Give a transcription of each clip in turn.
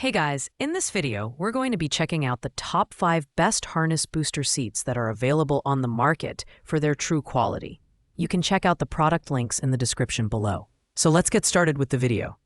Hey guys, in this video, we're going to be checking out the top 5 best harness booster seats that are available on the market for their true quality. You can check out the product links in the description below. So let's get started with the video.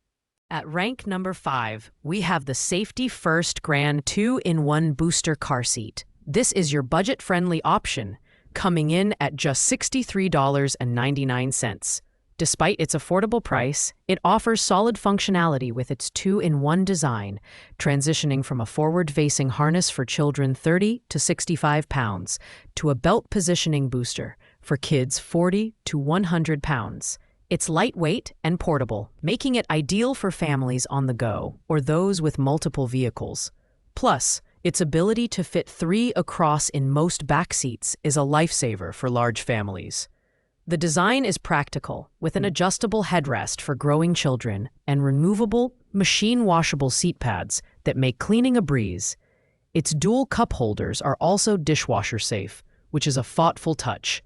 At rank number 5, we have the Safety First Grand 2-in-1 Booster Car Seat. This is your budget-friendly option, coming in at just $63.99. Despite its affordable price, it offers solid functionality with its 2-in-1 design, transitioning from a forward-facing harness for children 30 to 65 pounds to a belt positioning booster for kids 40 to 100 pounds. It's lightweight and portable, making it ideal for families on the go or those with multiple vehicles. Plus, its ability to fit 3 across in most back seats is a lifesaver for large families. The design is practical, with an adjustable headrest for growing children and removable, machine-washable seat pads that make cleaning a breeze. Its dual cup holders are also dishwasher-safe, which is a thoughtful touch.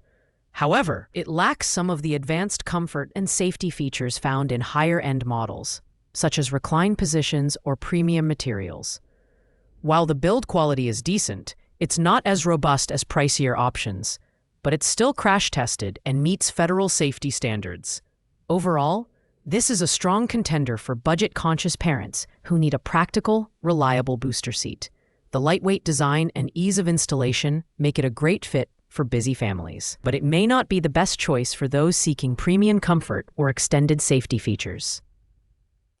However, it lacks some of the advanced comfort and safety features found in higher-end models, such as recline positions or premium materials. While the build quality is decent, it's not as robust as pricier options, but it's still crash-tested and meets federal safety standards. Overall, this is a strong contender for budget-conscious parents who need a practical, reliable booster seat. The lightweight design and ease of installation make it a great fit for busy families, but it may not be the best choice for those seeking premium comfort or extended safety features.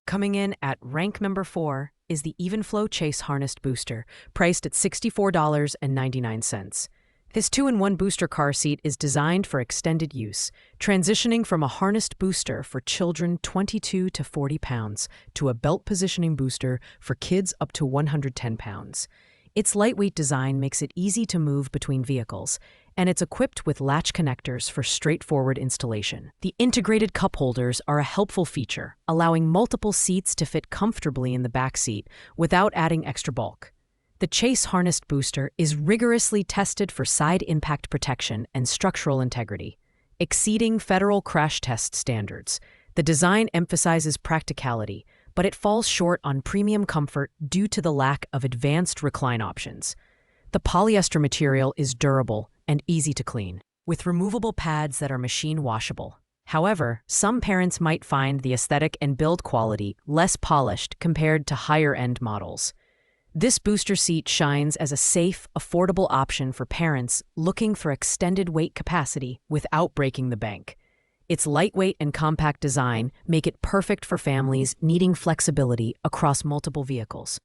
Coming in at rank number 4 is the Evenflow Chase Harnessed Booster, priced at $64.99. This 2-in-1 booster car seat is designed for extended use, transitioning from a harnessed booster for children 22 to 40 pounds to a belt positioning booster for kids up to 110 pounds. Its lightweight design makes it easy to move between vehicles, and it's equipped with latch connectors for straightforward installation. The integrated cup holders are a helpful feature, allowing multiple seats to fit comfortably in the back seat without adding extra bulk. The Chase Harnessed Booster is rigorously tested for side impact protection and structural integrity, exceeding federal crash test standards. The design emphasizes practicality, but it falls short on premium comfort due to the lack of advanced recline options. The polyester material is durable and easy to clean, with removable pads that are machine washable. However, some parents might find the aesthetic and build quality less polished compared to higher-end models. This booster seat shines as a safe, affordable option for parents looking for extended weight capacity without breaking the bank. Its lightweight and compact design make it perfect for families needing flexibility across multiple vehicles,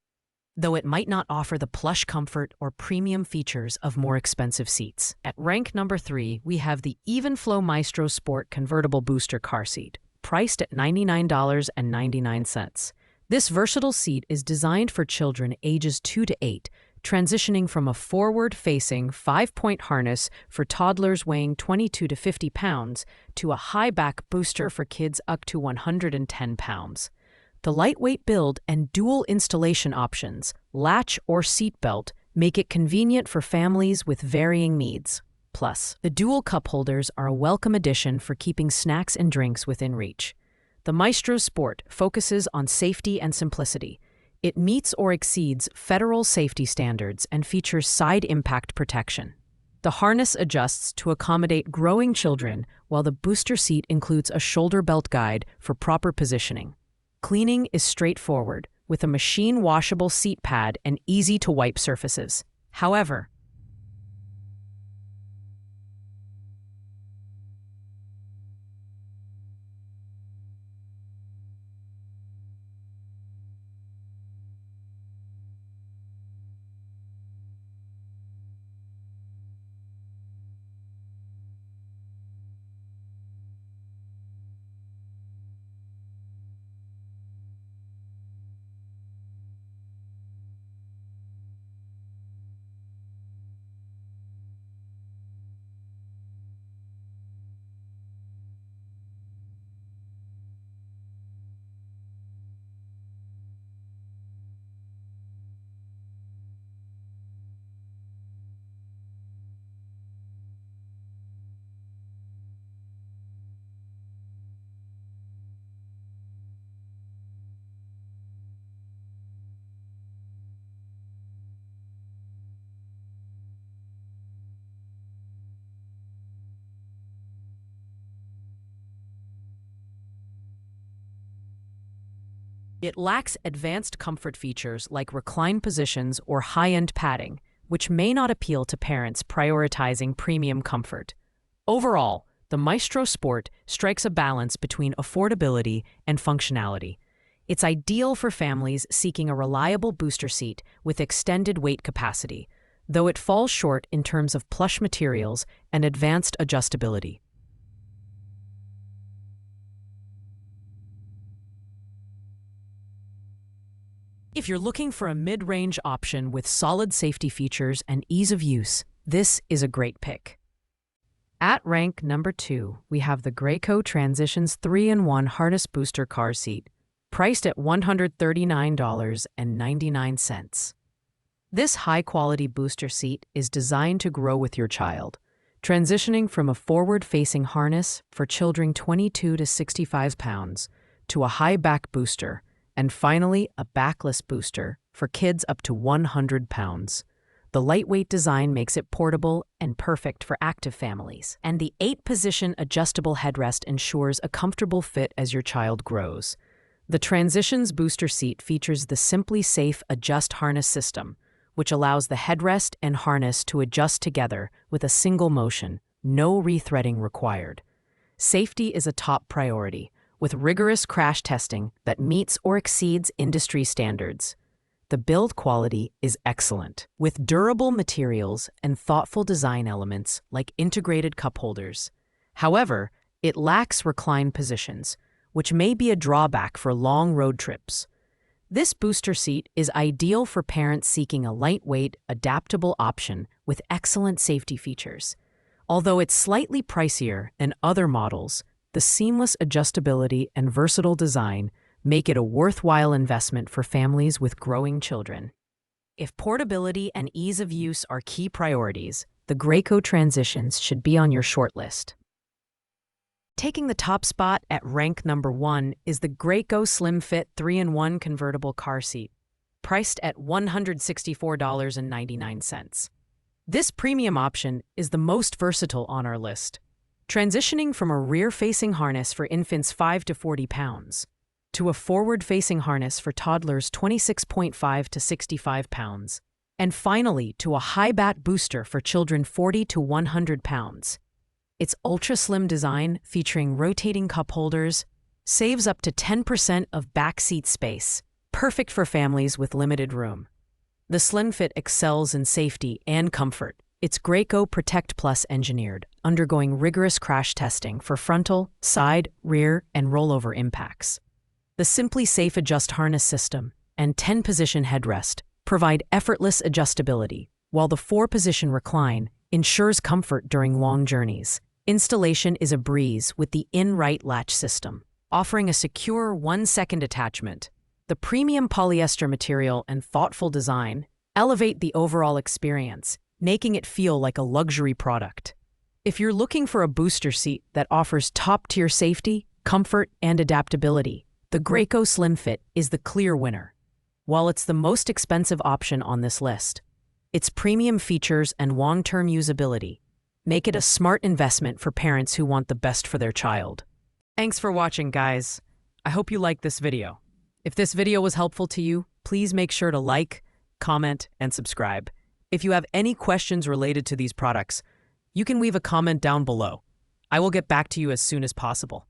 though it might not offer the plush comfort or premium features of more expensive seats. At rank number 3, we have the Evenflow Maestro Sport Convertible Booster Car Seat, priced at $99.99. This versatile seat is designed for children ages 2 to 8, transitioning from a forward-facing 5-point harness for toddlers weighing 22 to 50 pounds to a high-back booster for kids up to 110 pounds. The lightweight build and dual installation options, latch or seat belt, make it convenient for families with varying needs. Plus, the dual cup holders are a welcome addition for keeping snacks and drinks within reach. The Maestro Sport focuses on safety and simplicity. It meets or exceeds federal safety standards and features side impact protection. The harness adjusts to accommodate growing children, while the booster seat includes a shoulder belt guide for proper positioning. Cleaning is straightforward, with a machine-washable seat pad and easy-to-wipe surfaces. However, It lacks advanced comfort features like recline positions or high-end padding, which may not appeal to parents prioritizing premium comfort. Overall, the Maestro Sport strikes a balance between affordability and functionality. It's ideal for families seeking a reliable booster seat with extended weight capacity, though it falls short in terms of plush materials and advanced adjustability. If you're looking for a mid-range option with solid safety features and ease of use, this is a great pick. At rank number 2, we have the Graco Transitions 3-in-1 Harness Booster Car Seat, priced at $139.99. This high-quality booster seat is designed to grow with your child, transitioning from a forward-facing harness for children 22 to 65 pounds to a high-back booster, and finally a backless booster for kids up to 100 pounds. The lightweight design makes it portable and perfect for active families, and the 8-position adjustable headrest ensures a comfortable fit as your child grows. The Transitions booster seat features the Simply Safe Adjust Harness system, which allows the headrest and harness to adjust together with a single motion, no rethreading required. Safety is a top priority, with rigorous crash testing that meets or exceeds industry standards. The build quality is excellent, with durable materials and thoughtful design elements like integrated cup holders. However, it lacks recline positions, which may be a drawback for long road trips. This booster seat is ideal for parents seeking a lightweight, adaptable option with excellent safety features. Although it's slightly pricier than other models, the seamless adjustability and versatile design make it a worthwhile investment for families with growing children. If portability and ease of use are key priorities, the Graco Transitions should be on your shortlist. Taking the top spot at rank number 1 is the Graco Slim Fit 3-in-1 Convertible Car Seat, priced at $164.99. This premium option is the most versatile on our list, transitioning from a rear-facing harness for infants 5 to 40 pounds to a forward-facing harness for toddlers 26.5 to 65 pounds, and finally to a high-back booster for children 40 to 100 pounds. Its ultra-slim design, featuring rotating cup holders, saves up to 10% of back seat space, perfect for families with limited room. The Slim Fit excels in safety and comfort. It's Graco Protect Plus engineered, undergoing rigorous crash testing for frontal, side, rear, and rollover impacts. The Simply Safe Adjust Harness system and 10-position headrest provide effortless adjustability, while the 4-position recline ensures comfort during long journeys. Installation is a breeze with the in-right latch system, offering a secure 1-second attachment. The premium polyester material and thoughtful design elevate the overall experience, making it feel like a luxury product. If you're looking for a booster seat that offers top-tier safety, comfort, and adaptability, the Graco Slim Fit is the clear winner. While it's the most expensive option on this list, its premium features and long-term usability make it a smart investment for parents who want the best for their child. Thanks for watching, guys. I hope you liked this video. If this video was helpful to you, please make sure to like, comment, and subscribe. If you have any questions related to these products, you can leave a comment down below. I will get back to you as soon as possible.